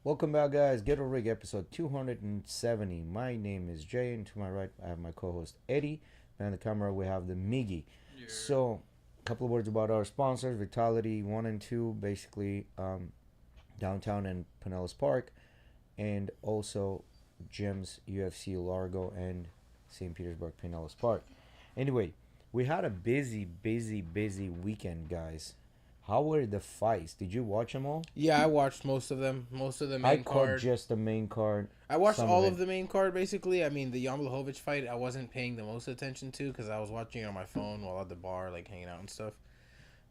Welcome back, guys. Ghetto Rig episode 270. My name is Jay, and to my right, I have my co host Eddy. Behind the camera, we have the Miggy. Yeah. So, a couple of words about our sponsors Vitality 1 and 2, basically downtown and Pinellas Park, and also gyms UFC Largo and St. Petersburg Pinellas Park. Anyway, we had a busy weekend, guys. How were the fights? Did you watch them all? Yeah, I watched most of them. Most of the I main caught card. just the main card. I watched some all of of it. the main card basically. I mean, the Jan Blachowicz fight, I wasn't paying the most attention to because I was watching it on my phone while at the bar, like hanging out and stuff.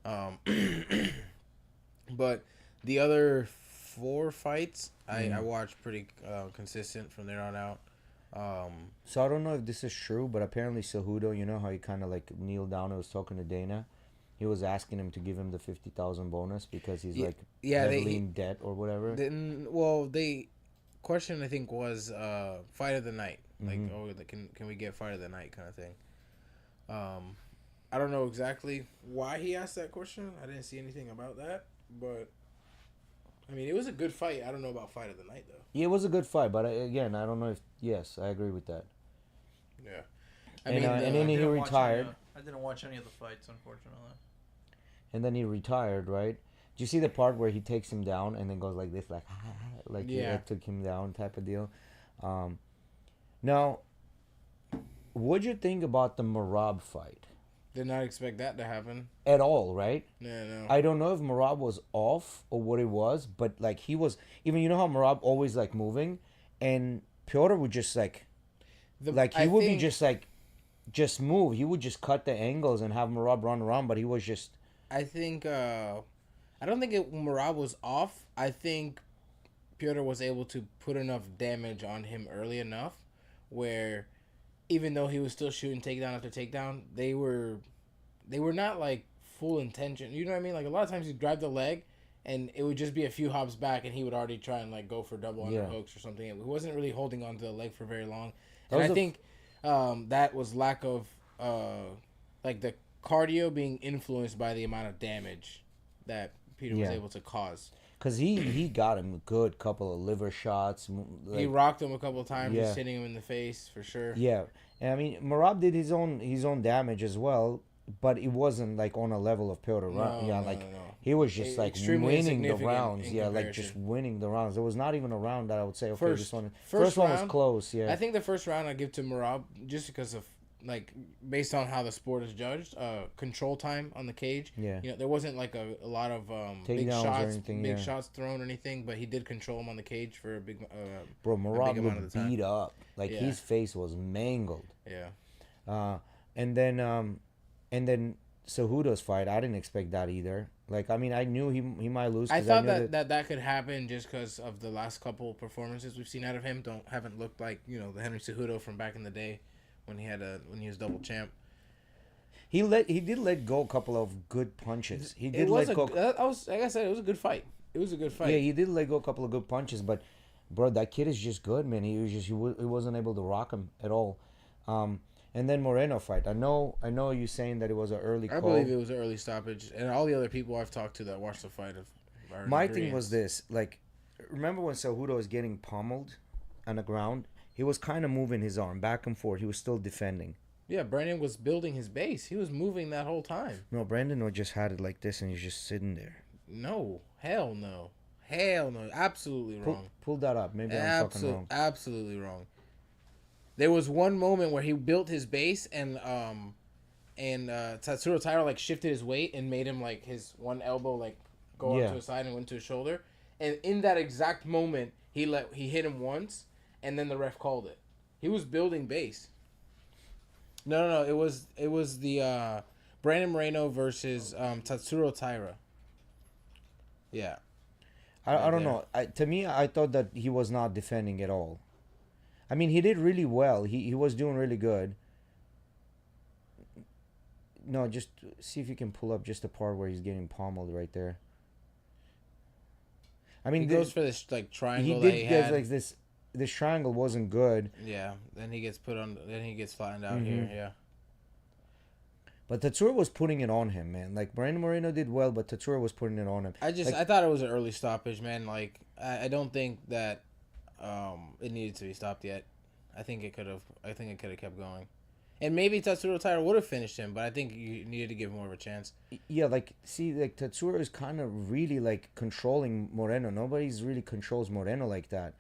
Um, but the other four fights, I watched pretty consistent from there on out. So I don't know if this is true, but apparently Cejudo, you know how he kind of like kneeled down and was talking to Dana. He was asking him to give him the 50,000 bonus because he's like heavily in debt or whatever. They question I think was fight of the night, like can we get fight of the night kind of thing. I don't know exactly why he asked that question. I didn't see anything about that, but I mean it was a good fight. I don't know about fight of the night though. Yeah, it was a good fight, but again, I don't know if yes, I agree with that. Yeah, And then he retired. I didn't watch any of the fights, unfortunately. And then he retired, right? Do you see the part where he takes him down and then goes like this, like Yeah. he took him down type of deal? Now, what'd you think about the Marab fight? did not expect that to happen. At all, right? No. I don't know if Marab was off or what it was, but like he was, even you know how Marab always like moving, and Piotr would just like he would be just move. He would just cut the angles and have Marab run around, but he was just. I think I don't think Murad was off. I think Piotr was able to put enough damage on him early enough where even though he was still shooting takedown after takedown, they were not like full intention. You know what I mean? Like a lot of times he'd grab the leg and it would just be a few hops back and he would already try and like go for double underhooks or something. He wasn't really holding on to the leg for very long. And I think that was lack of like the cardio being influenced by the amount of damage that Peter was able to cause. Because he got him a good couple of liver shots. Like, he rocked him a couple of times, just hitting him in the face for sure. Yeah, and I mean Marab did his own damage as well, but it wasn't like on a level of Piotr. No. He was just like winning the rounds. Yeah, like just winning the rounds. There was not even a round that I would say okay, first one was close. Yeah, I think the first round I give to Marab just because of. Like based on how the sport is judged, control time on the cage. Yeah, you know there wasn't like a lot of big shots thrown or anything, but he did control him on the cage for a big. Bro, Marab looked beat up. Like his face was mangled. Yeah. And then Cejudo's fight, I didn't expect that either. Like I mean, I knew he might lose. I thought that could happen just because of the last couple performances we've seen out of him. Haven't looked like the Henry Cejudo from back in the day. When he was double champ, he did let go a couple of good punches. He did like I said, it was a good fight. Yeah, he did let go a couple of good punches, but bro, that kid is just good, man. He wasn't able to rock him at all. And then Moreno fight. I know you saying that it was an early call. I believe it was an early stoppage, and all the other people I've talked to that watched the fight have. My thing was this: like, remember when Cejudo was getting pummeled on the ground? He was kind of moving his arm back and forth. He was still defending. Yeah, Brandon was building his base. He was moving that whole time. No, Brandon just had it like this, and he's just sitting there. No, hell no, absolutely wrong. Pull that up. Maybe I'm fucking wrong. Absolutely wrong. There was one moment where he built his base, and Tatsuro Taira like shifted his weight and made him like his one elbow like go up to his side and went to his shoulder, and in that exact moment he hit him once. And then the ref called it. He was building base. No. It was the Brandon Moreno versus Tatsuro Taira. Yeah. I don't know. To me, I thought that he was not defending at all. I mean, he did really well. He was doing really good. No, just see if you can pull up just the part where he's getting pummeled right there. I mean, he goes for this like triangle. He did like this. This triangle wasn't good. Yeah, then he gets put on. Then he gets flattened out here. Yeah. But Tatsuro was putting it on him, man. Like Brandon Moreno did well, but Tatsuro was putting it on him. I thought it was an early stoppage, man. Like I don't think that it needed to be stopped yet. I think it could have kept going. And maybe Tatsuro Taira would have finished him, but I think you needed to give more of a chance. Yeah, like, see, like, Tatsuro is kind of really, like, controlling Moreno. Nobody's really controls Moreno like that.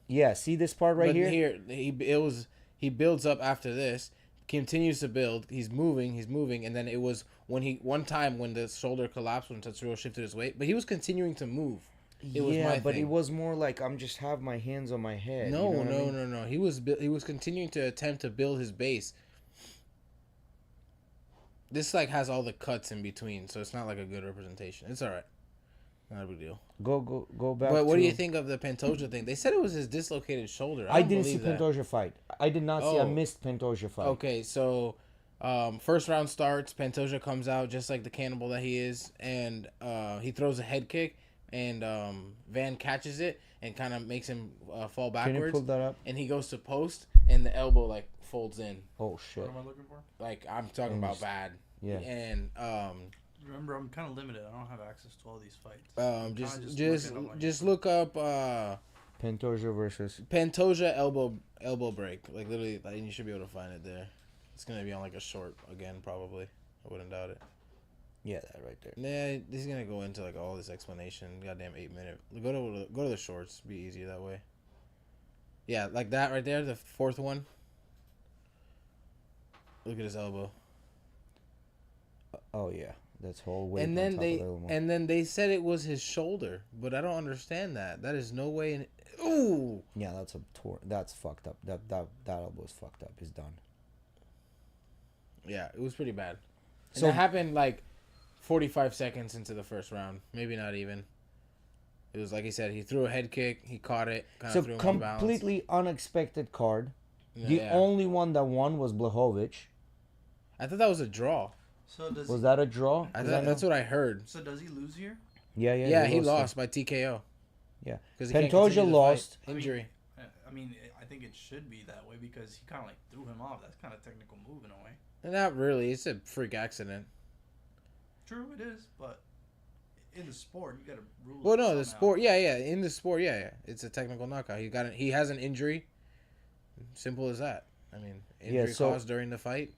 Yeah, see this part right here? He builds up after this, continues to build, he's moving, and then it was one time when the shoulder collapsed when Tatsuro shifted his weight, but he was continuing to move. It was more like I'm just have my hands on my head. No. He was continuing to attempt to build his base. This like has all the cuts in between, so it's not like a good representation. It's all right, not a big deal. Go back. But what do you think of the Pantoja thing? They said it was his dislocated shoulder. I didn't see Pantoja fight. I did not see. I missed Pantoja fight. Okay, so first round starts. Pantoja comes out just like the cannibal that he is, and he throws a head kick. And Van catches it and kind of makes him fall backwards. Can you pull that up? And he goes to post, and the elbow like folds in. Oh shit! What am I looking for? Like I'm talking about bad. Yeah. And remember, I'm kind of limited. I don't have access to all these fights. Just look up Pantoja versus Pantoja elbow break. Like literally, like, you should be able to find it there. It's gonna be on like a short again, probably. I wouldn't doubt it. Yeah, that right there. Nah, he's gonna go into like all this explanation. Goddamn 8 minute. Go to the shorts. Be easier that way. Yeah, like that right there. The fourth one. Look at his elbow. Oh yeah, that's whole weight. And then they said it was his shoulder, but I don't understand that. That is no way. Ooh. Yeah, that's fucked up. That elbow's fucked up. It's done. Yeah, it was pretty bad. And So that happened like 45 seconds into the first round. Maybe not even. It was like he said, he threw a head kick, he caught it, kind of threw him on balance. Completely unexpected card. Yeah, The only one that won was Blachowicz. I thought that was a draw. So was that a draw? That's what I heard. So does he lose here? Yeah, he lost by TKO. Yeah. Because Pantoja lost. Injury. I mean, I think it should be that way because he kind of like threw him off. That's kind of technical move in a way. Not really. It's a freak accident. True, it is, but in the sport, you got to rule. Well, no, the sport, yeah. In the sport, yeah. It's a technical knockout. He has an injury. Simple as that. I mean, injury caused during the fight.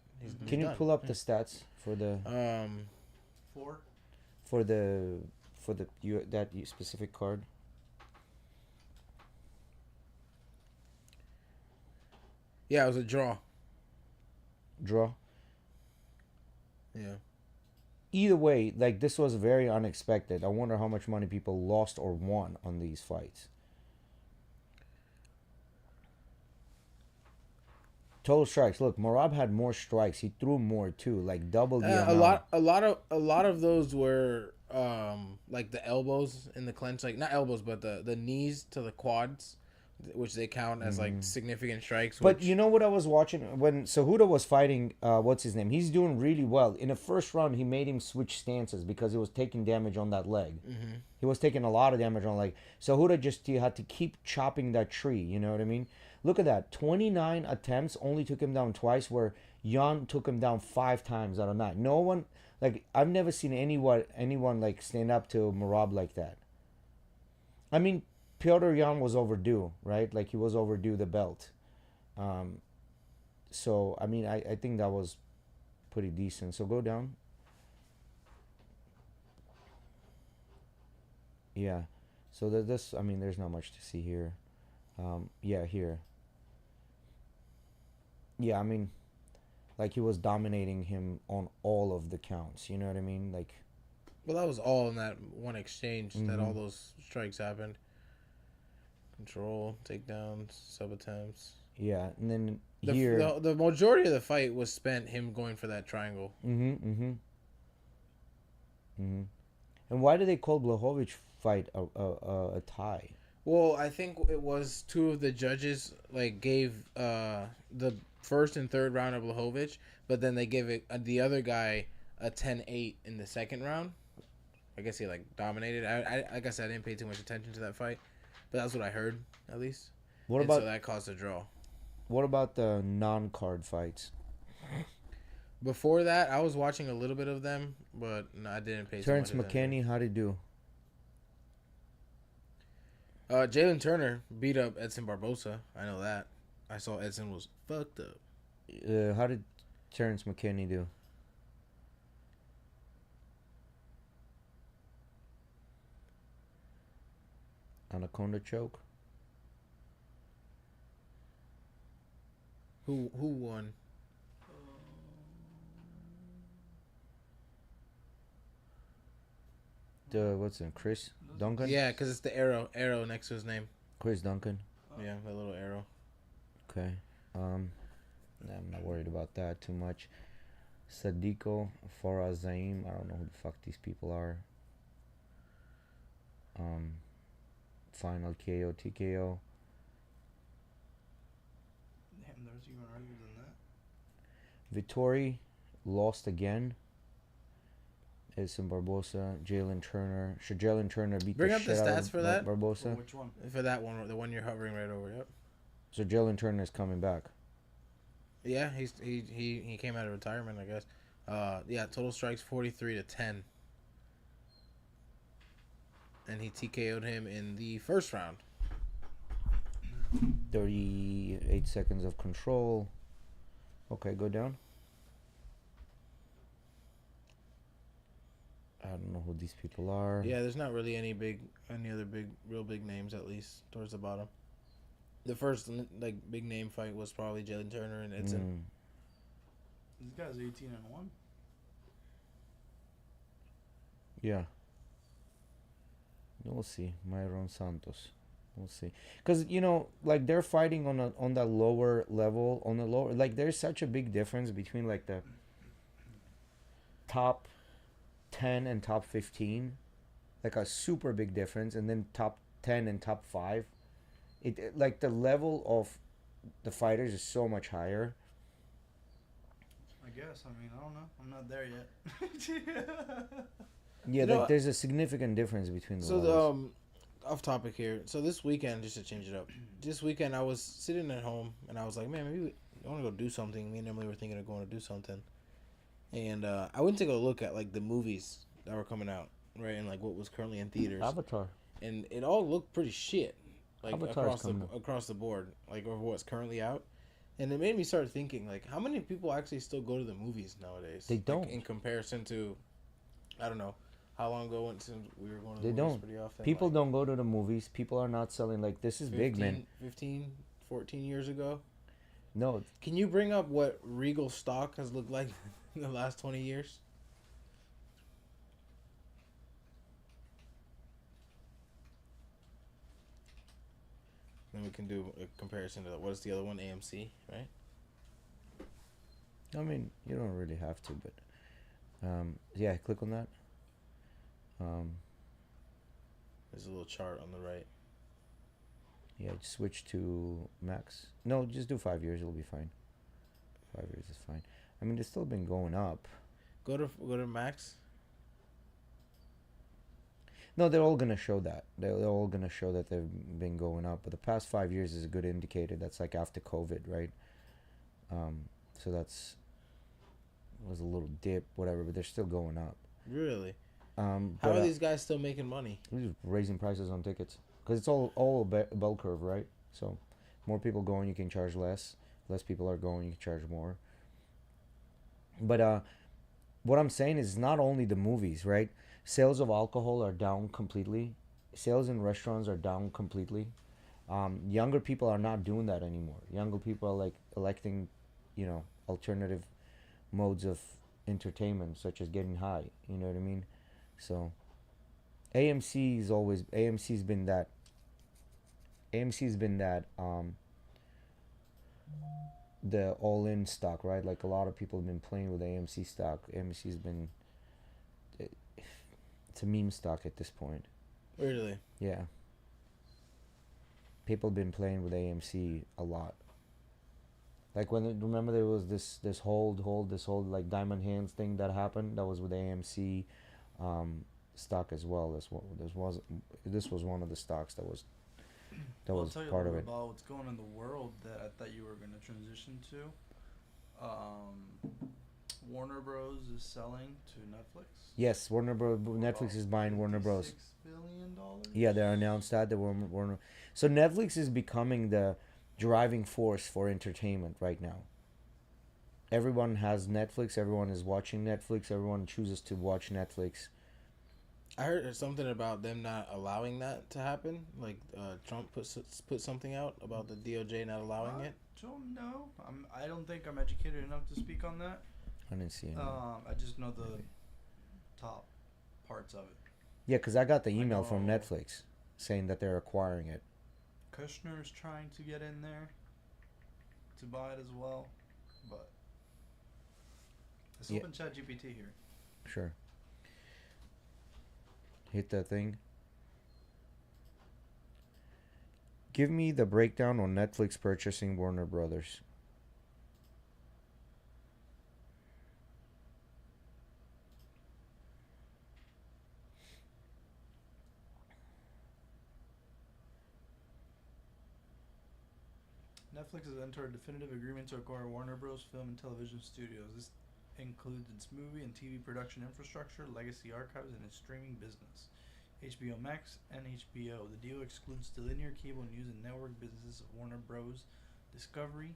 Can you pull up the stats for the for that specific card? Yeah, it was a draw. Draw. Yeah. Either way, like, this was very unexpected. I wonder how much money people lost or won on these fights. Total strikes. Look, Merab had more strikes. He threw more too, like double the amount. A lot of those were like the elbows in the clinch, like not elbows, but the knees to the quads, which they count as like significant strikes. But you know what I was watching when Cejudo was fighting? What's his name? He's doing really well. In the first round, he made him switch stances because he was taking damage on that leg. Mm-hmm. He was taking a lot of damage on the leg. Cejudo he had to keep chopping that tree. You know what I mean? Look at that. 29 attempts only took him down twice, where Jan took him down 5 times out of 9. No one, like, I've never seen anyone like stand up to Merab like that. I mean, Piotr Jan was overdue, right? Like, he was overdue the belt. So, I mean, I think that was pretty decent. So, go down. Yeah. So, I mean, there's not much to see here. Yeah, here. Yeah, I mean, like, he was dominating him on all of the counts. You know what I mean? Like, well, that was all in that one exchange that all those strikes happened. Control, takedowns, sub attempts. Yeah, and then the majority of the fight was spent him going for that triangle. And why do they call Blachowicz fight a tie? Well, I think it was 2 of the judges like gave the first and third round of Blachowicz, but then they gave it the other guy a 10-8 in the second round. I guess he like dominated. I guess I didn't pay too much attention to that fight, but that's what I heard at least. So that caused a draw. What about the non-card fights? Before that, I was watching a little bit of them, but no, I didn't pay Terrence so much attention. McKinney, how'd he do? Jalen Turner beat up Edson Barbosa. I know that. I saw Edson was fucked up. How did Terrence McKinney do? Anaconda choke? Who won? What's it? Chris Duncan? Yeah, because it's the arrow next to his name. Chris Duncan. Yeah, that little arrow. Okay. I'm not worried about that too much. Sadiko Faraz Zaim. I don't know who the fuck these people are. Final KO TKO. Damn, there's even earlier than that. Vittori lost again. Edson Barbosa, Jalen Turner. Should Jalen Turner beat Bring the up the shit out stats of for that? Barbosa? Which one? For that one, the one you're hovering right over. Yep. So Jalen Turner is coming back. Yeah, he came out of retirement, I guess. Yeah, total strikes 43-10, and he TKO'd him in the first round. 38 seconds of control. Okay, go down. I don't know who these people are. Yeah, there's not really any other real big names, at least towards the bottom. The first like big name fight was probably Jalen Turner and Edson. This guy's 18-1. Yeah. We'll see. Myron Santos. We'll see. Because, like, they're fighting on that lower level. Like, there's such a big difference between, like, the top 10 and top 15. Like, a super big difference. And then top 10 and top 5. Like, the level of the fighters is so much higher. I guess. I mean, I don't know. I'm not there yet. Yeah, there's a significant difference between the levels. So, off topic here. So this weekend, just to change it up, this weekend I was sitting at home and I was like, man, maybe I want to go do something. Me and Emily were thinking of going to do something, and I went to go look at like the movies that were coming out, right, and like what was currently in theaters. Avatar. And it all looked pretty shit, like Avatar's across the board, like over what's currently out. And it made me start thinking, like, how many people actually still go to the movies nowadays? They don't. Like, in comparison to, I don't know. How long ago since we were going to They the movies don't. pretty often? People like don't go to the movies. People are not selling. Like, this is 15, big, man. 15, 14 years ago. No. Can you bring up what Regal stock has looked like in the last 20 years? Then we can do a comparison to, what is the other one? AMC, right? I mean, you don't really have to, but... yeah, click on that. There's a little chart on the right. Yeah, just switch to max. No, just do 5 years. It'll be fine. 5 years is fine. I mean, it's still been going up. Go to max. No, they're all gonna show that. They're all gonna show that they've been going up. But the past 5 years is a good indicator. That's like after COVID, right? So was a little dip, whatever. But they're still going up. Really? How How are these guys still making money? We're just raising prices on tickets because it's all a bell curve, right? So more people going, you can charge less. Less people are going, you can charge more. But what I'm saying is not only the movies, right? Sales of alcohol are down completely. Sales in restaurants are down completely. Younger people are not doing that anymore. Younger people are like electing, alternative modes of entertainment, such as getting high. You know what I mean? So AMC's been that the all-in stock, right? Like a lot of people have been playing with AMC stock. AMC's been it's a meme stock at this point. Really? Yeah. People have been playing with AMC a lot. Like remember there was this hold like diamond hands thing that happened. That was with AMC stock as well. This was one of the stocks that was I'll tell you part a of little it. about what's going on in the world that I thought you were going to transition to. Warner Bros. Is selling to Netflix. Yes, Netflix is buying Warner Bros. $56 billion. Yeah, they announced that the Warner. So Netflix is becoming the driving force for entertainment right now. Everyone has Netflix. Everyone is watching Netflix. Everyone chooses to watch Netflix. I heard something about them not allowing that to happen. Like Trump put something out about the DOJ not allowing it. Don't know. I don't think I'm educated enough to speak on that. I didn't see it. I just know the top parts of it. Yeah, because I got the email know. from Netflix saying that they're acquiring it. Kushner's trying to get in there to buy it as well, but let's open ChatGPT here. Sure. Hit that thing. Give me the breakdown on Netflix purchasing Warner Brothers. Netflix has entered a definitive agreement to acquire Warner Bros. Film and Television Studios. This includes its movie and TV production infrastructure, legacy archives, and its streaming business. HBO Max and HBO. The deal excludes the linear cable news and network businesses of Warner Bros. Discovery.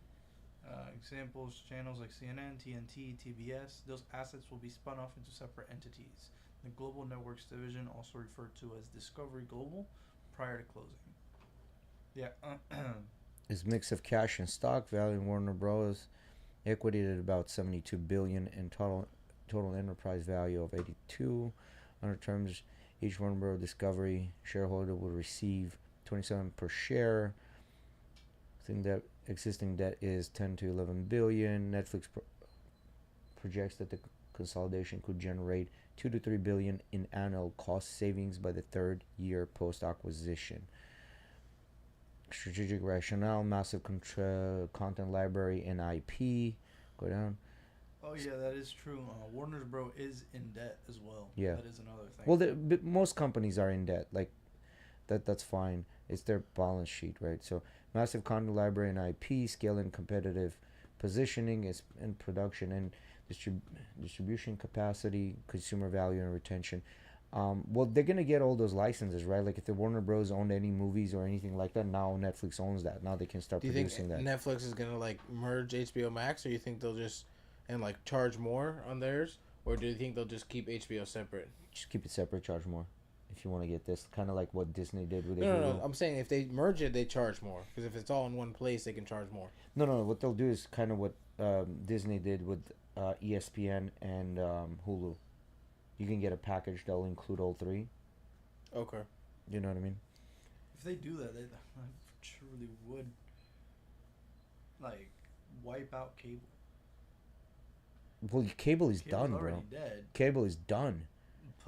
Examples, channels like CNN, TNT, TBS. Those assets will be spun off into separate entities. The Global Networks division, also referred to as Discovery Global, prior to closing. Yeah. Is mix of cash and stock, valuing Warner Bros. Equity at about 72 billion and total enterprise value of 82. Under terms, each Warner Bros. Discovery shareholder will receive 27 per share. I think that existing debt is 10 to 11 billion. Netflix projects that the consolidation could generate 2 to 3 billion in annual cost savings by the third year post acquisition. Strategic rationale, massive content library and IP. Go down. Oh yeah, that is true. Warner Bros. Is in debt as well. Yeah, that is another thing. Well, most companies are in debt. Like that's fine. It's their balance sheet, right? So massive content library and IP, scale and competitive positioning is in production and distribution capacity, consumer value and retention. Well, they're gonna get all those licenses, right? Like if the Warner Bros. Owned any movies or anything like that, now Netflix owns that. Now they can start producing that. Do you think Netflix is gonna like merge HBO Max, or you think they'll just and like charge more on theirs, or do you think they'll just keep HBO separate? Just keep it separate, charge more. If you want to get this, kind of like what Disney did with it. No. I'm saying if they merge it, they charge more because if it's all in one place, they can charge more. No. What they'll do is kind of what Disney did with ESPN and Hulu. You can get a package that'll include all three. Okay. You know what I mean? If they do that, they truly would like wipe out cable. Well, cable is Cable's done, already bro. dead, Cable is done.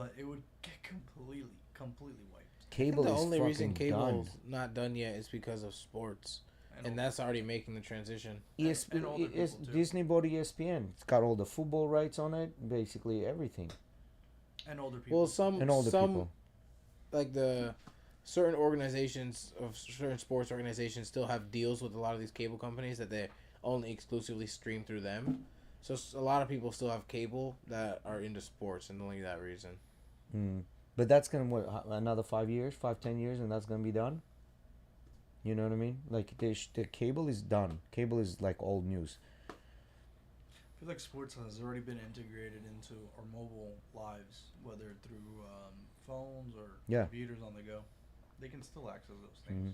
but it would get completely wiped. Cable the is only reason fucking cable's done. not done yet is because of sports, and that's already making the transition. And older people too. Disney bought ESPN. It's got all the football rights on it, basically everything. And older people. Well, some people. like the certain organizations of certain sports organizations still have deals with a lot of these cable companies that they only exclusively stream through them. So a lot of people still have cable that are into sports, and only that reason. But that's gonna another 5 years, 10 years, and that's gonna be done. You know what I mean? Like the cable is done. Cable is like old news. I feel like sports has already been integrated into our mobile lives, whether through phones or computers on the go. They can still access those things.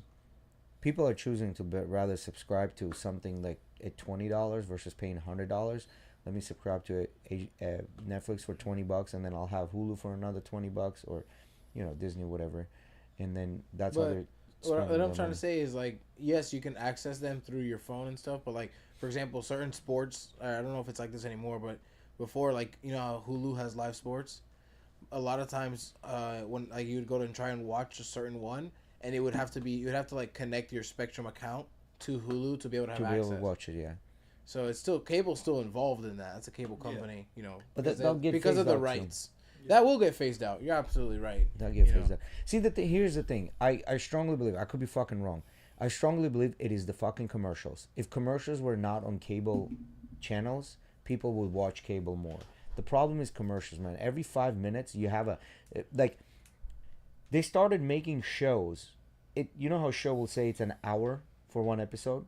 People are choosing to rather subscribe to something like at $20 versus paying $100. Let me subscribe to Netflix for $20, and then I'll have Hulu for another $20, or Disney, whatever, and then that's how they're. What I'm trying to say is, like, yes, you can access them through your phone and stuff, but like, for example, certain sports, I don't know if it's like this anymore, but before, like, how Hulu has live sports, a lot of times when like you would go to and try and watch a certain one, and it would have to be, you'd have to like connect your Spectrum account to Hulu to be able to have access. To be able to watch it, yeah. So it's still, cable's still involved in that. It's a cable company, But they'll get because phased of the out rights. Yeah. That will get phased out. You're absolutely right. That'll get phased out. See, here's the thing. I strongly believe, I could be fucking wrong. I strongly believe it is the fucking commercials. If commercials were not on cable channels, people would watch cable more. The problem is commercials, man. Every 5 minutes you have like they started making shows. You know how a show will say it's an hour for one episode,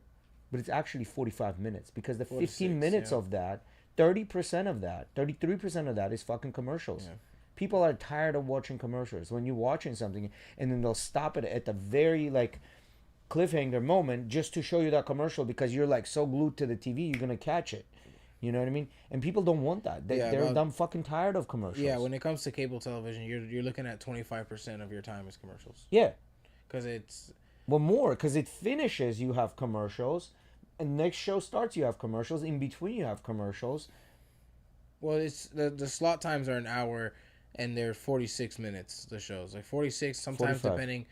but it's actually 45 minutes because the 15 minutes of that, 30% of that, 33% of that is fucking commercials. Yeah. People are tired of watching commercials. When you're watching something and then they'll stop it at the very like cliffhanger moment just to show you that commercial because you're like so glued to the TV you're gonna catch it. You know what I mean? And people don't want that. They're dumb fucking tired of commercials. Yeah, when it comes to cable television, you're looking at 25% of your time is commercials. Yeah. Because it's... Well, more. Because it finishes, you have commercials. And next show starts, you have commercials. In between, you have commercials. Well, it's the slot times are an hour, and they're 46 minutes, the shows. Like 46, sometimes 45. Depending,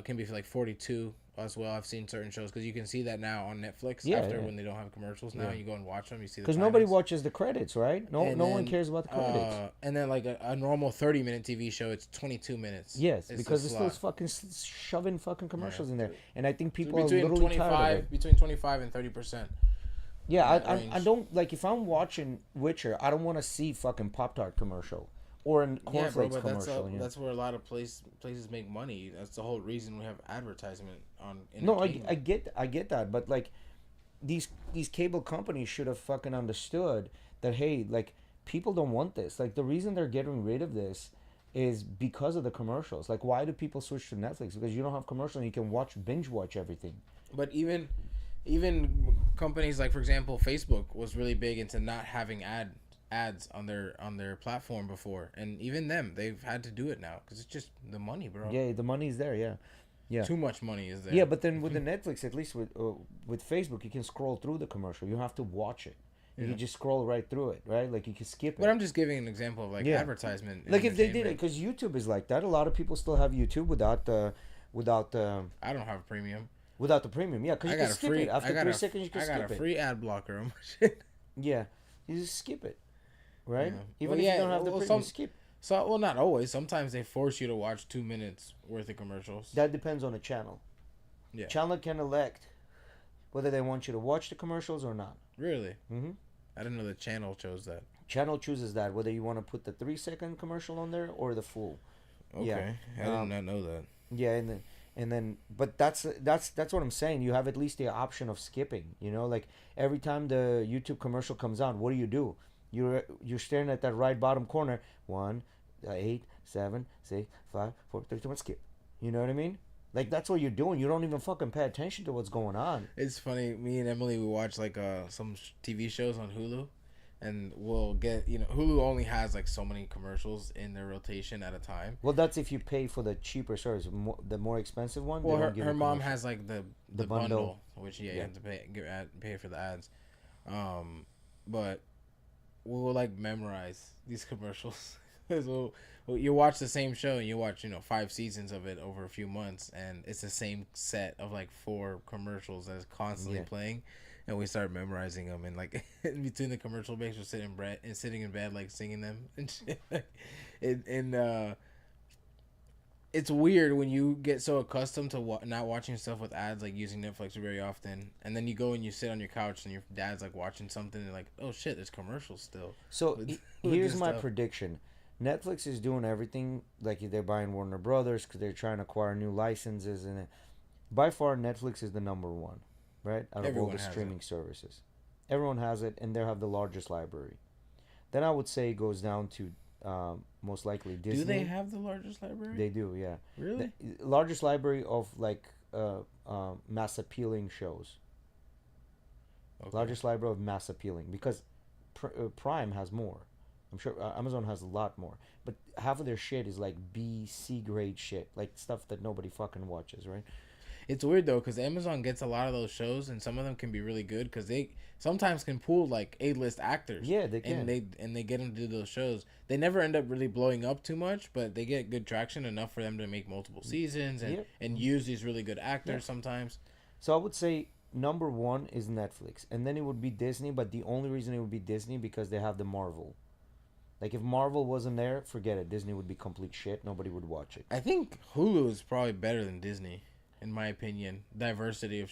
can be like 42 as well. I've seen certain shows because you can see that now on Netflix when they don't have commercials now. You go and watch them, you see the because nobody watches the credits, right? No one cares about the credits. And then like a normal 30-minute TV show, it's 22 minutes. Yes, because it's those fucking shoving fucking commercials in there, and I think people are literally tired of it. Between 25 and 30%. Yeah, I don't like if I'm watching Witcher, I don't want to see fucking Pop-Tart commercial. Or in cornflakes commercial. That's where a lot of places make money. That's the whole reason we have advertisement on. No, I get that, but like these cable companies should have fucking understood that hey, like people don't want this. Like the reason they're getting rid of this is because of the commercials. Like why do people switch to Netflix? Because you don't have commercials and you can binge watch everything. But even companies like, for example, Facebook was really big into not having ads on their platform before, and even them, they've had to do it now because it's just the money, bro. Yeah, the money's there. Yeah. Too much money is there. Yeah, but then with the Netflix, at least with Facebook, you can scroll through the commercial. You don't have to watch it. You can just scroll right through it, right? Like you can skip it. But I'm just giving an example of advertisement. Like if they did it, because YouTube is like that. A lot of people still have YouTube without. I don't have a premium. Without the premium, yeah, because you can skip it after 3 seconds. You can skip it. I got a free ad blocker on my shit. Yeah, you just skip it. Right? Yeah. Even if you don't have the premium, skip. So, not always. Sometimes they force you to watch 2 minutes worth of commercials. That depends on the channel. Yeah. Channel can elect whether they want you to watch the commercials or not. Really? Mm-hmm. I didn't know the channel chose that. Channel chooses that, whether you want to put the 3-second commercial on there or the full. Okay. Yeah. I did not know that. Yeah, and then but that's what I'm saying. You have at least the option of skipping. You know, like every time the YouTube commercial comes on, what do? You're staring at that right bottom corner. 1, 8, 7, 6, 5, 4, 3, 2, 1, skip. You know what I mean? Like that's what you're doing. You don't even fucking pay attention to what's going on. It's funny. Me and Emily, we watch like some TV shows on Hulu, and we'll get Hulu only has like so many commercials in their rotation at a time. Well, that's if you pay for the cheaper service. The more expensive one. Well, her mom has like the bundle, which you have to pay for the ads. But we'll like memorize these commercials. So you watch the same show and you watch 5 seasons of it over a few months, and it's the same set of like 4 commercials that is constantly playing, and we start memorizing them, and like in between the commercial breaks we're sitting in bed like singing them and shit. It's weird when you get so accustomed to not watching stuff with ads, like using Netflix very often, and then you go and you sit on your couch and your dad's like watching something and like, oh shit, there's commercials still. So here's my prediction. Netflix is doing everything, like they're buying Warner Brothers because they're trying to acquire new licenses, and by far Netflix is the number one, right? Out of all the streaming services. Everyone has it, and they have the largest library. Then I would say it goes down to most likely Disney. Do they have the largest library? They do, yeah. Really? The largest library of like mass appealing shows. Okay. Largest library of mass appealing, because Prime has more. I'm sure Amazon has a lot more, but half of their shit is like B, C grade shit, like stuff that nobody fucking watches, right? It's weird though, because Amazon gets a lot of those shows, and some of them can be really good because they sometimes can pull like A-list actors. Yeah, they can. And they get them to do those shows. They never end up really blowing up too much, but they get good traction enough for them to make multiple seasons and use these really good actors sometimes. So I would say number 1 is Netflix, and then it would be Disney. But the only reason it would be Disney because they have the Marvel. Like, if Marvel wasn't there, forget it. Disney would be complete shit. Nobody would watch it. I think Hulu is probably better than Disney, in my opinion. Diversity of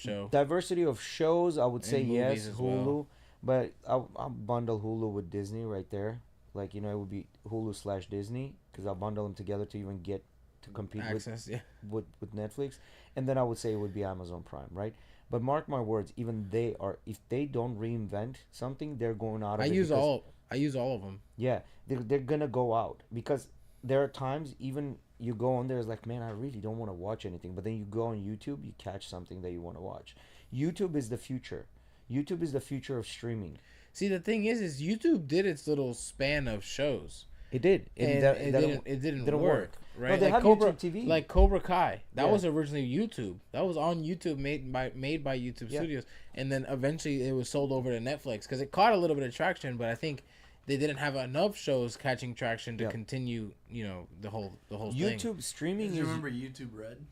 shows, I would say yes, Hulu. Well. But I'll bundle Hulu with Disney right there. Like, you know, it would be Hulu/Disney because I'll bundle them together to even get to compete Access, yeah. with Netflix. And then I would say it would be Amazon Prime, right? But mark my words, even they are, if they don't reinvent something, they're going out of it. I use all of them. Yeah, they're gonna go out because there are times even you go on there, it's like, man, I really don't want to watch anything. But then you go on YouTube, you catch something that you want to watch. YouTube is the future. YouTube is the future of streaming. See, the thing is YouTube did its little span of shows. It did, And it didn't work. Right? No, they have Cobra, YouTube TV. like Cobra Kai, that Yeah. was originally YouTube. That was on YouTube, made by YouTube Yeah. Studios, and then eventually it was sold over to Netflix because it caught a little bit of traction. But I think they didn't have enough shows catching traction to Yeah. continue. The whole YouTube thing. streaming Do you is remember YouTube Red?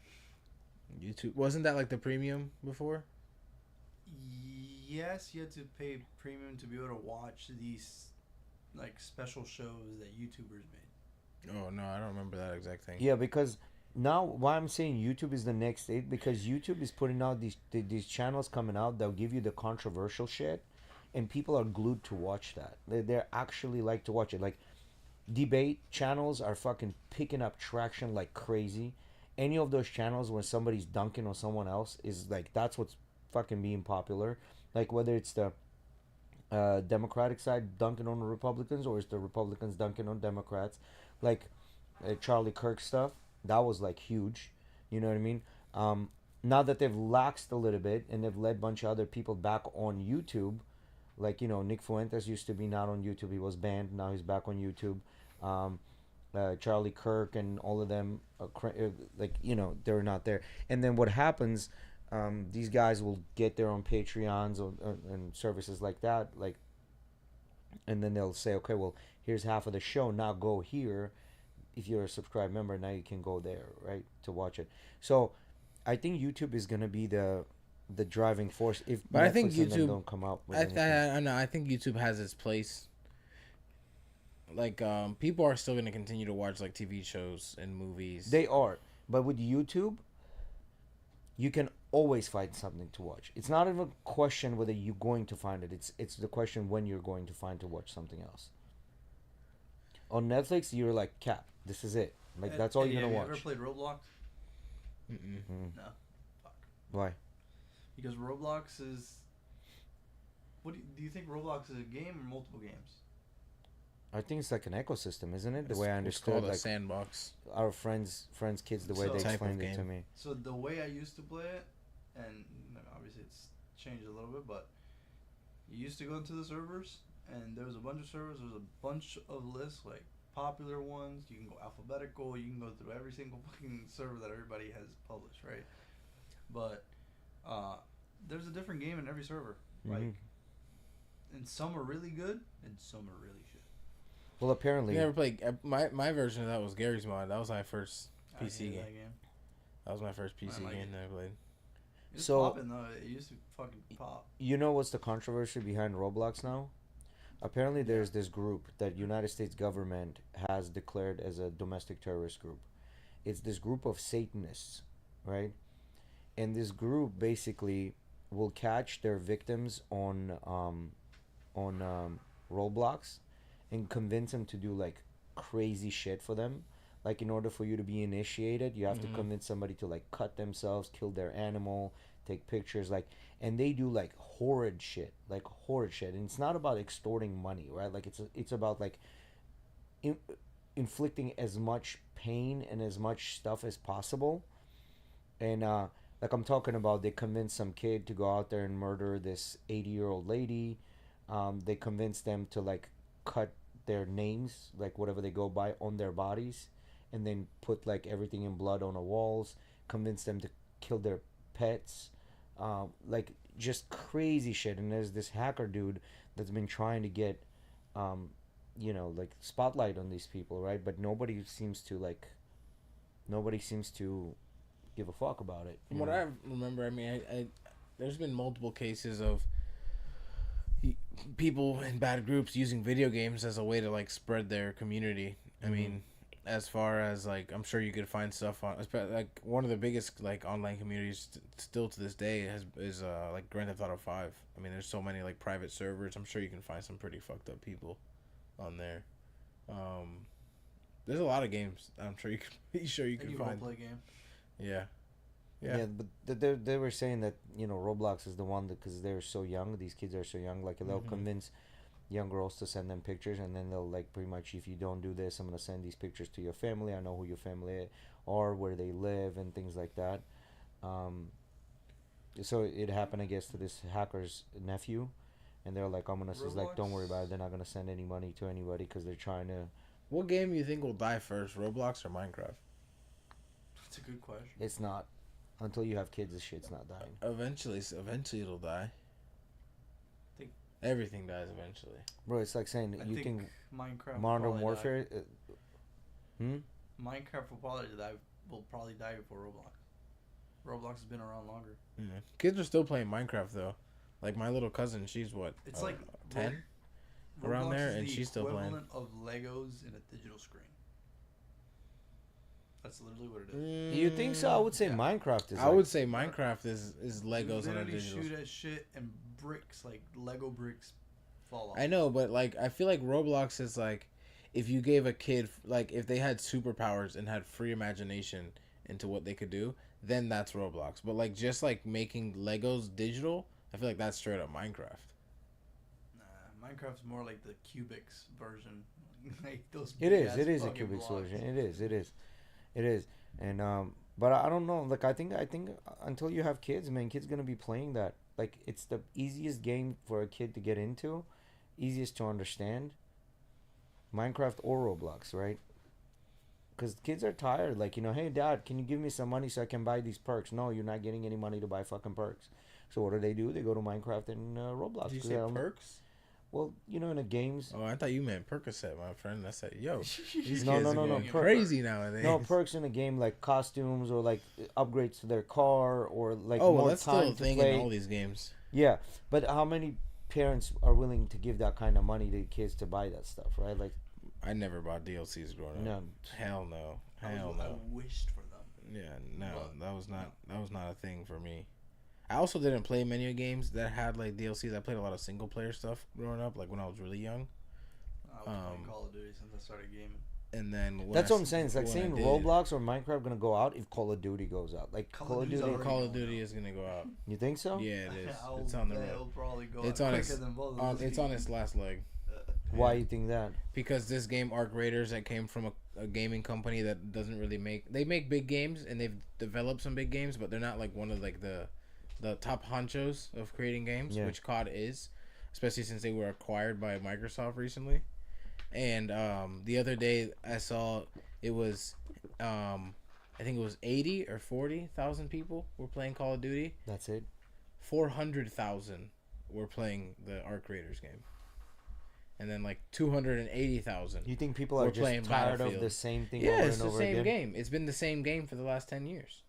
YouTube wasn't that like the premium before? Yes, you had to pay premium to be able to watch these like special shows that YouTubers made. Oh no, I don't remember that exact thing. yeah, because now why I'm saying YouTube is the next state because YouTube is putting out these channels coming out that'll give you the controversial shit, and people are glued to watch that. They're actually like to watch it. Like debate channels are fucking picking up traction like crazy. Any of those channels where somebody's dunking on someone else is like that's what's fucking being popular. Like whether it's the Democratic side dunking on the Republicans or it's the Republicans dunking on Democrats, like Charlie Kirk stuff that was like huge. You know what I mean? Now that they've laxed a little bit and they've led a bunch of other people back on YouTube, like Nick Fuentes used to be not on YouTube. He was banned. Now he's back on YouTube. Charlie Kirk and all of them, they're not there. And then what happens? These guys will get their own Patreons and services like that, and then they'll say, okay, well, here's half of the show. Now go here. If you're a subscribed member, now you can go there, right, to watch it. So, I think YouTube is gonna be the driving force if But Netflix I think and them YouTube. don't come out with I anything. know. I think YouTube has its place. Like people are still gonna continue to watch like TV shows and movies. They are, but with YouTube, you can always find something to watch. It's not even a question whether you're going to find it. It's the question when you're going to find to watch something else. On Netflix, you're like, cap, this is it. Like that's all you're gonna Have watch. you ever played Roblox? Mm-mm. No. Fuck. Why? Because Roblox is. Do you think Roblox is a game or multiple games? I think it's like an ecosystem, isn't it? The It's- way I it's understood, called a like sandbox. our friends, kids, the way So- they Type of explained it to game. me. So the way I used to play it, and obviously it's changed a little bit, but you used to go into the servers, and there was a bunch of servers. There was a bunch of lists, like popular ones. You can go alphabetical. You can go through every single fucking server that everybody has published, right? But there's a different game in every server. Like, and some are really good, and some are really shit. Well, apparently, You never played my version of that was Gary's Mod. That was my first I PC hate game. that game. That was my first PC like game it. that I played. It's So- popping though. It used to fucking pop. you know what's the controversy behind Roblox now? Apparently, there's this group that United States government has declared as a domestic terrorist group. It's this group of Satanists, right? And this group basically will catch their victims on Roblox and convince them to do like crazy shit for them. Like in order for you to be initiated, you have to convince somebody to like cut themselves, kill their animal, take pictures, like, and they do like horrid shit, and it's not about extorting money, right? Like it's about like inflicting as much pain and as much stuff as possible, and like I'm talking about, they convinced some kid to go out there and murder this 80-year-old lady. They convinced them to like cut their names, like whatever they go by, on their bodies, and then put like everything in blood on the walls. Convince them to kill their pets, like just crazy shit. And there's this hacker dude that's been trying to get, like spotlight on these people, right? But nobody seems to give a fuck about it. From what I remember, I mean, I there's been multiple cases of people in bad groups using video games as a way to like spread their community. I mean, as far as like I'm sure you could find stuff on like one of the biggest like online communities still to this day is like Grand Theft Auto 5. I mean, there's so many like private servers. I'm sure you can find some pretty fucked up people on there. There's a lot of games. I'm sure you can find. Play game. Yeah. Yeah, but they were saying that, you know, Roblox is the one that, because they're so young, these kids are so young, like they'll convince young girls to send them pictures, and then they'll like pretty much, if you don't do this, I'm gonna send these pictures to your family. I know who your family are, where they live, and things like that. So it happened, I guess, to this hacker's nephew, and they're like, I'm gonna say, like, don't worry about it. They're not gonna send any money to anybody because they're trying to. What game do you think will die first, Roblox or Minecraft? That's a good question. It's not. Until you have kids, this shit's not dying. Eventually it'll die. Everything dies eventually. Bro, it's like saying I you think Minecraft Modern Warfare. Minecraft will probably die before Roblox. Roblox has been around longer. Yeah. Kids are still playing Minecraft though. Like my little cousin, she's what? It's like 10 around there, and she's still playing. Equivalent of Legos in a digital screen. That's literally what it is. You think so? I would say Minecraft is. I would say Minecraft is Legos on a digital. You shoot at shit and bricks, like Lego bricks, fall off. I know, but like I feel like Roblox is like if you gave a kid like if they had superpowers and had free imagination into what they could do, then that's Roblox. But like just like making Legos digital, I feel like that's straight up Minecraft. Nah, Minecraft's more like the Cubics version. Like those. It is a Cubics version. It is, and but I don't know. Like I think until you have kids, man, kids gonna be playing that. Like it's the easiest game for a kid to get into, easiest to understand. Minecraft or Roblox, right? Because kids are tired. Like, you know, hey dad, can you give me some money so I can buy these perks? No, you're not getting any money to buy fucking perks. So what do? They go to Minecraft and Roblox. Did you say perks? Well, you know, in the games. Oh, I thought you meant Percocet, my friend. I said, yo, these No, kids no, are no, going crazy nowadays. No, perks in a game like costumes or like upgrades to their car or like well, more that's time still a to thing play. in all these games. Yeah, but how many parents are willing to give that kind of money to kids to buy that stuff, right? Like, I never bought DLCs growing up. No. Hell no. Hell I no. wished for them. Yeah, no, that was not a thing for me. I also didn't play many games that had like DLCs. I played a lot of single player stuff growing up, like when I was really young. I was playing Call of Duty since I started gaming. And then that's what I'm saying. It's like saying Roblox or Minecraft gonna go out if Call of Duty goes out. Like Call of Duty is gonna go out. You think so? Yeah, it is. It's on the road. Probably go it's on its it's on its last leg. Why you think that? Because this game, Arc Raiders, that came from a gaming company that doesn't really make big games, and they've developed some big games, but they're not like one of like the top honchos of creating games, which COD is, especially since they were acquired by Microsoft recently. And the other day I saw it was I think it was 80 or 40,000 people were playing Call of Duty. That's it. 400,000 were playing the Arc Raiders game. And then like 280,000. You think people are just tired of the same thing over and over again? Yeah, it's the same game. It's been the same game for the last 10 years.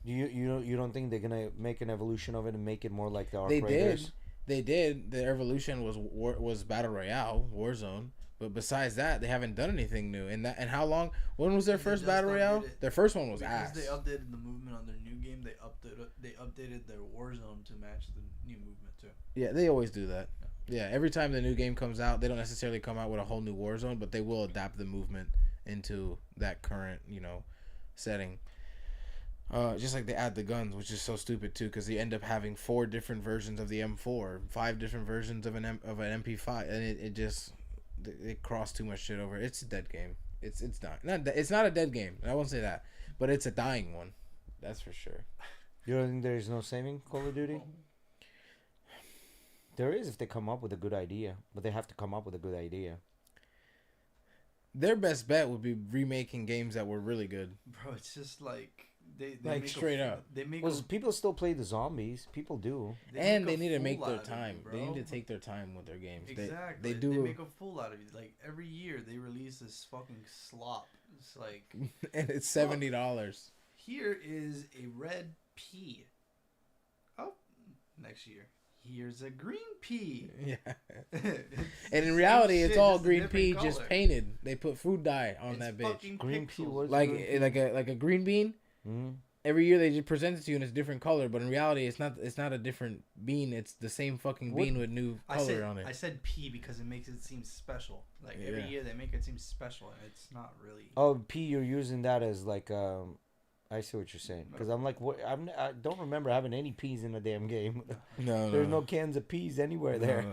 You don't think they're gonna make an evolution of it and make it more like the Arc Raiders? They did. The evolution was Battle Royale, Warzone. But besides that, they haven't done anything new. And how long? When was their first Battle Royale? Their first one was ass. Because they updated the movement on their new game. They updated their Warzone to match the new movement too. Yeah, they always do that. Yeah, every time the new game comes out, they don't necessarily come out with a whole new Warzone, but they will adapt the movement into that current, setting. Just like they add the guns, which is so stupid too, because they end up having 4 different versions of the M4, 5 different versions of an MP5, and it just they cross too much shit over. It's a dead game. It's not a dead game. I won't say that, but it's a dying one. That's for sure. You don't think there's no saving Call of Duty? There is if they come up with a good idea, but they have to come up with a good idea. Their best bet would be remaking games that were really good. Bro, it's just like they like straight up. People still play the zombies. People do, and they need to make their time. They need to take their time with their games. Exactly. They do. They make a fool out of you. Like every year, they release this fucking slop. It's like, and it's $70. Here is a red pea. Oh, next year. here's a green pea. Yeah. It's And in the reality, same it's shit, all just a green different pea color. just painted. They put food dye on It's that bitch. fucking Green pea pixels. was- Like green pea. like a green bean. Mm-hmm. Every year they just present it to you and it's a different color, but in reality, it's not a different bean. It's the same fucking What- bean with new color on it. I said pea because it makes it seem special. Like every Yeah. year they make it seem special, and it's not really. Oh, pea, you're using that as like I see what you're saying. Because I'm like, what? I don't remember having any peas in the damn game. No, There's no cans of peas anywhere there.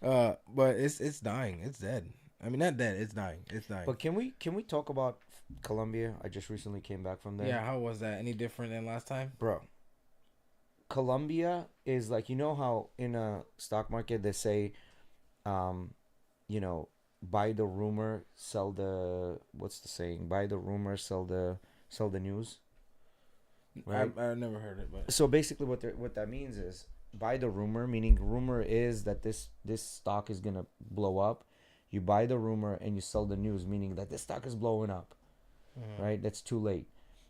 No. But it's dying. It's dead. I mean, not dead. It's dying. It's dying. But can we talk about Colombia? I just recently came back from there. Yeah, how was that? Any different than last time? Bro. Colombia is like, you know how in a stock market they say, you know, buy the rumor, sell the, what's the saying? Buy the rumor, sell the news. Right? I've never heard it, but So basically what that means is buy the rumor, meaning rumor is that this stock is going to blow up. You buy the rumor and you sell the news, meaning that this stock is blowing up. Right? That's too late.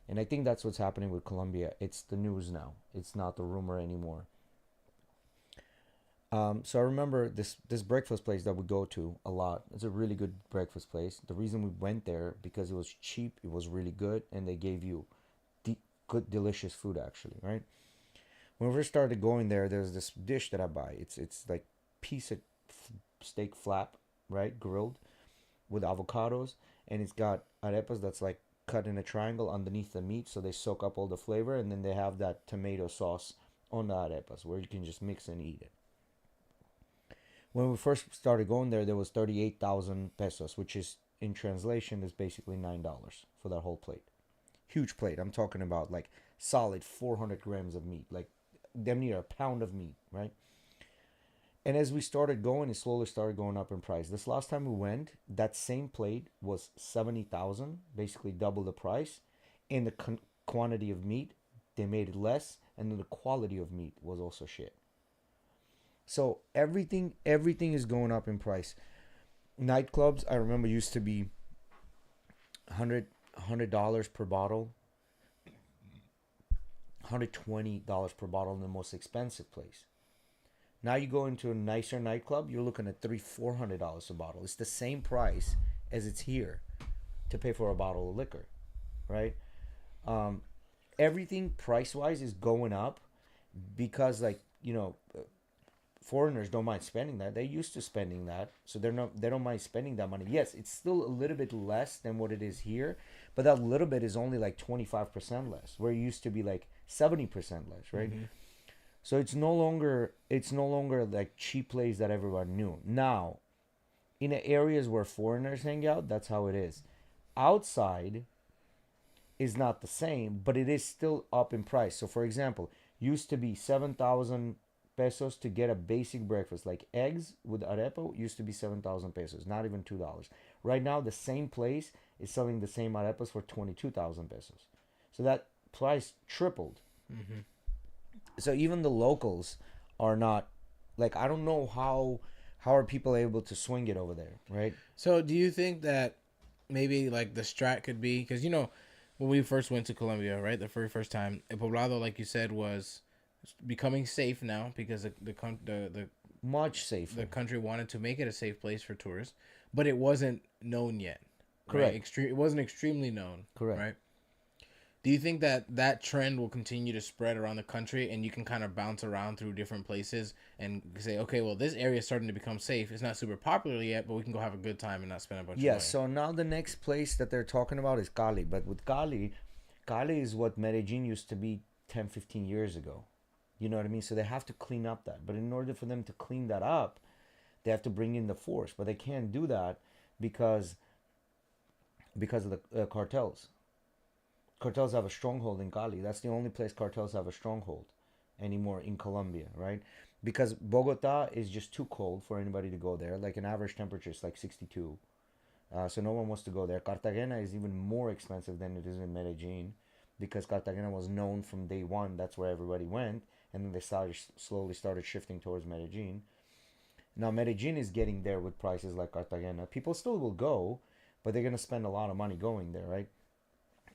And I think that's what's happening with Colombia. It's the news now. It's not the rumor anymore. So I remember this breakfast place that we go to a lot. It's a really good breakfast place. The reason we went there because it was cheap, it was really good, and they gave you good, delicious food actually, right? When we first started going there, there's this dish that I buy. It's like piece of steak flap, right, grilled with avocados, and it's got arepas that's like cut in a triangle underneath the meat, so they soak up all the flavor, and then they have that tomato sauce on the arepas where you can just mix and eat it. When we first started going there was 38,000 pesos, which is in translation is basically $9 for that whole plate. Huge plate. I'm talking about like solid 400 grams of meat, like damn near a pound of meat, right? And as we started going, it slowly started going up in price. This last time we went, that same plate was 70,000, basically double the price. And the quantity of meat, they made it less, and then the quality of meat was also shit. So everything is going up in price. Nightclubs, I remember, used to be $100 per bottle, $120 per bottle in the most expensive place. Now you go into a nicer nightclub, you're looking at $300-400 a bottle. It's the same price as it's here to pay for a bottle of liquor, right? Everything price-wise is going up because, like, you know, foreigners don't mind spending that. They're used to spending that, so they don't mind spending that money. Yes, it's still a little bit less than what it is here, but that little bit is only like 25% less, where it used to be like 70% less, right? Mm-hmm. So it's no longer like cheap place that everyone knew. Now, in the areas where foreigners hang out, that's how it is. Outside is not the same, but it is still up in price. So for example, used to be 7,000 pesos to get a basic breakfast, like eggs with arepa, used to be 7,000 pesos, not even $2. Right now, the same place is selling the same arepas for 22,000 pesos. So that price tripled. Mm-hmm. So even the locals are not, like, I don't know how are people able to swing it over there, right? So do you think that maybe like the strat could be, because, you know, when we first went to Colombia, right, the very first time, El Poblado, like you said, was becoming safe now because the much safer. The country wanted to make it a safe place for tourists, but it wasn't known yet. Correct. Right? It wasn't extremely known. Correct. Right. Do you think that trend will continue to spread around the country, and you can kind of bounce around through different places and say, okay, well, this area is starting to become safe. It's not super popular yet, but we can go have a good time and not spend a bunch of money. So now the next place that they're talking about is Cali. But with Cali is what Medellin used to be 10, 15 years ago. You know what I mean? So they have to clean up that. But in order for them to clean that up, they have to bring in the force. But they can't do that because of the cartels. Cartels have a stronghold in Cali. That's the only place cartels have a stronghold anymore in Colombia, right? Because Bogota is just too cold for anybody to go there. Like an average temperature is like 62. So no one wants to go there. Cartagena is even more expensive than it is in Medellin because Cartagena was known from day one. That's where everybody went. And then they slowly started shifting towards Medellin. Now Medellin is getting there with prices like Cartagena. People still will go, but they're going to spend a lot of money going there, right?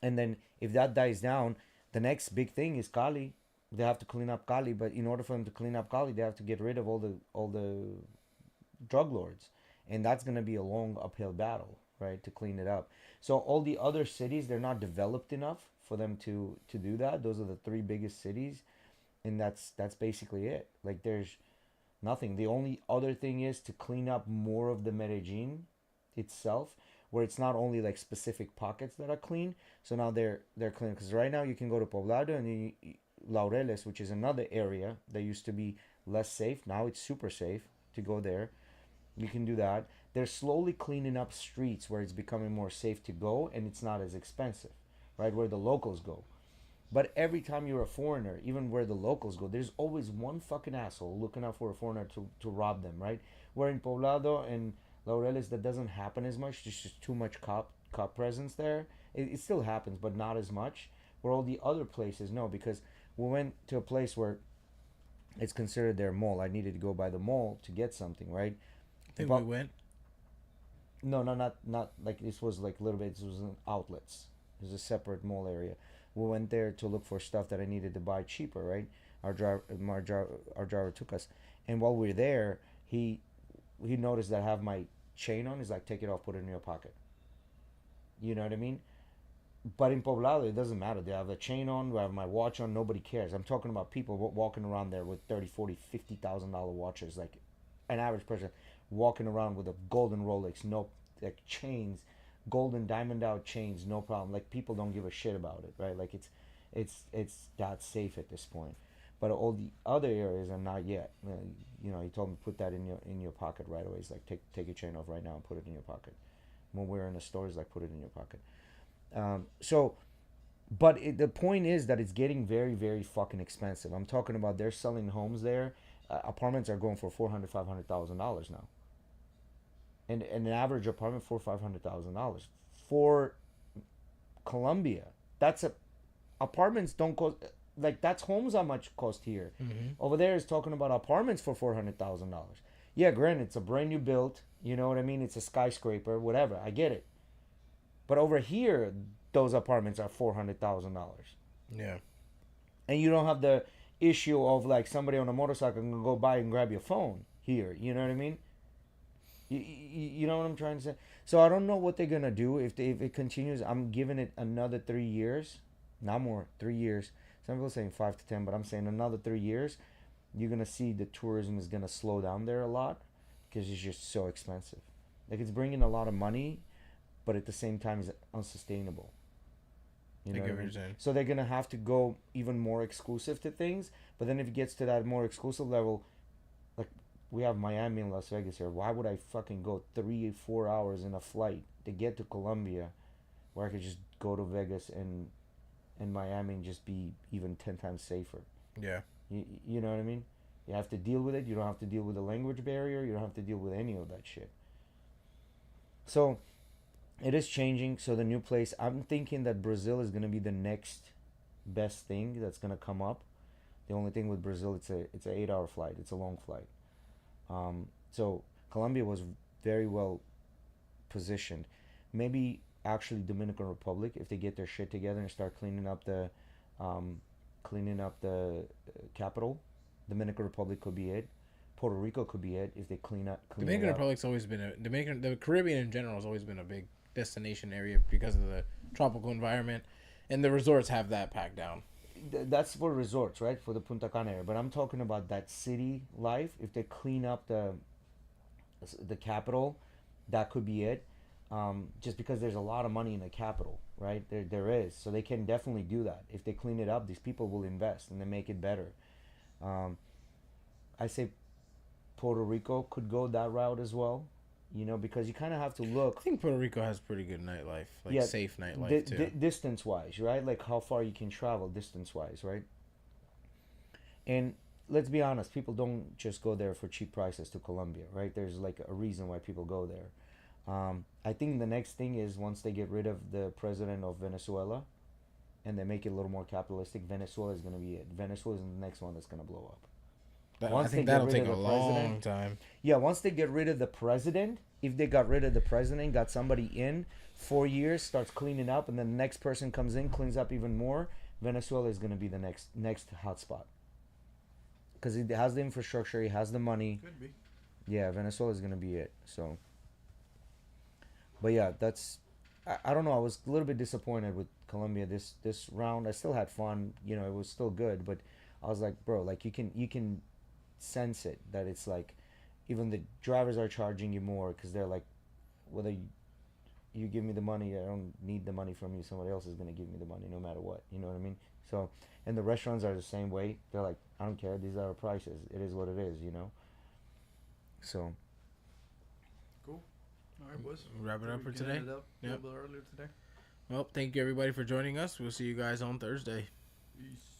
And then if that dies down, the next big thing is Cali. they have to clean up Cali, but in order for them to clean up Cali, they have to get rid of all the drug lords, and that's going to be a long uphill battle, right, to clean it up. So all the other cities, they're not developed enough for them to do that. Those are the three biggest cities, and that's basically it. Like there's nothing. The only other thing is to clean up more of the Medellin itself, where it's not only like specific pockets that are clean. So now they're clean, because right now you can go to Poblado and Laureles, which is another area that used to be less safe. Now it's super safe to go there. You can do that. They're slowly cleaning up streets where it's becoming more safe to go and it's not as expensive, right? Where the locals go. But every time you're a foreigner, even where the locals go, there's always one fucking asshole looking out for a foreigner to rob them, right? Where in Poblado and Laureles, that doesn't happen as much. There's just too much cop presence there. It still happens, but not as much. Where all the other places, no, because we went to a place where it's considered their mall. I needed to go by the mall to get something, right? I think we went. No, not like this was like a little bit. This was in outlets. It was a separate mall area. We went there to look for stuff that I needed to buy cheaper, right? Our driver took us, and while we were there, he noticed that I have my chain on. He's like, take it off, put it in your pocket. You know what I mean? But in Poblado, it doesn't matter. They have a chain on, I have my watch on, nobody cares. I'm talking about people walking around there with $30,000, $40,000, $50,000 watches, like an average person walking around with a golden Rolex, no, like chains, golden diamond out chains, no problem. Like people don't give a shit about it, right? Like it's that safe at this point. But all the other areas are not yet. You know, he told me put that in your pocket right away. He's like, take your chain off right now and put it in your pocket. When we're in the store, he's like, put it in your pocket. The point is that it's getting very, very fucking expensive. I'm talking about they're selling homes there. Apartments are going for $400,000, $500,000 now. And an average apartment $400,000, $500,000 for Colombia. Apartments don't cost like that's homes how much cost here. Mm-hmm. Over there is talking about apartments for $400,000. Yeah, granted, it's a brand new build. You know what I mean? It's a skyscraper, whatever. I get it. But over here, those apartments are $400,000. Yeah. And you don't have the issue of like somebody on a motorcycle can go by and grab your phone here. You know what I mean? You know what I'm trying to say? So I don't know what they're going to do if it continues. I'm giving it another 3 years. Not more, 3 years. Some people are saying 5 to 10, but I'm saying another 3 years. You're going to see the tourism is going to slow down there a lot because it's just so expensive. Like it's bringing a lot of money, but at the same time it's unsustainable. You know what I mean? So they're going to have to go even more exclusive to things. But then if it gets to that more exclusive level, like we have Miami and Las Vegas here. Why would I fucking go 3-4 hours in a flight to get to Colombia where I could just go to Vegas and Miami and just be even 10 times safer? Yeah. You know what I mean? You have to deal with it. You don't have to deal with the language barrier. You don't have to deal with any of that shit. So it is changing. So the new place, I'm thinking that Brazil is going to be the next best thing that's going to come up. The only thing with Brazil, it's an 8-hour flight. It's a long flight. So Colombia was very well positioned. Maybe actually Dominican Republic, if they get their shit together and start cleaning up the capital. Dominican Republic could be it. Puerto Rico could be it if they clean Dominican Republic's always been the Caribbean in general has always been a big destination area because of the tropical environment, and the resorts have that packed down. That's for resorts, right? For the Punta Cana area. But I'm talking about that city life. If they clean up the capital, that could be it. Just because there's a lot of money in the capital, right? There is. So they can definitely do that. If they clean it up, these people will invest and they make it better. I say Puerto Rico could go that route as well, you know, because you kind of have to look. I think Puerto Rico has pretty good nightlife, safe nightlife too. Distance-wise, right? Like how far you can travel distance-wise, right? And let's be honest, people don't just go there for cheap prices to Colombia, right? There's like a reason why people go there. I think the next thing is once they get rid of the president of Venezuela and they make it a little more capitalistic, Venezuela is going to be it. Venezuela is the next one that's going to blow up. I think that'll take a long time. Yeah, once they get rid of the president, if they got rid of the president, got somebody in, 4 years, starts cleaning up, and then the next person comes in, cleans up even more, Venezuela is going to be the next hotspot because it has the infrastructure, it has the money. Could be. Yeah, Venezuela is going to be it. So, but yeah, that's. I don't know. I was a little bit disappointed with Colombia this round. I still had fun. It was still good, but I was like, bro, like you can sense it that it's like even the drivers are charging you more because they're like, whether you give me the money, I don't need the money from you. Somebody else is gonna give me the money no matter what. You know what I mean? So, and the restaurants are the same way. They're like, I don't care. These are our prices. It is what it is. So. Cool. All right, boys. Wrap it up for today. A little bit earlier today. Well, thank you everybody for joining us. We'll see you guys on Thursday. Peace.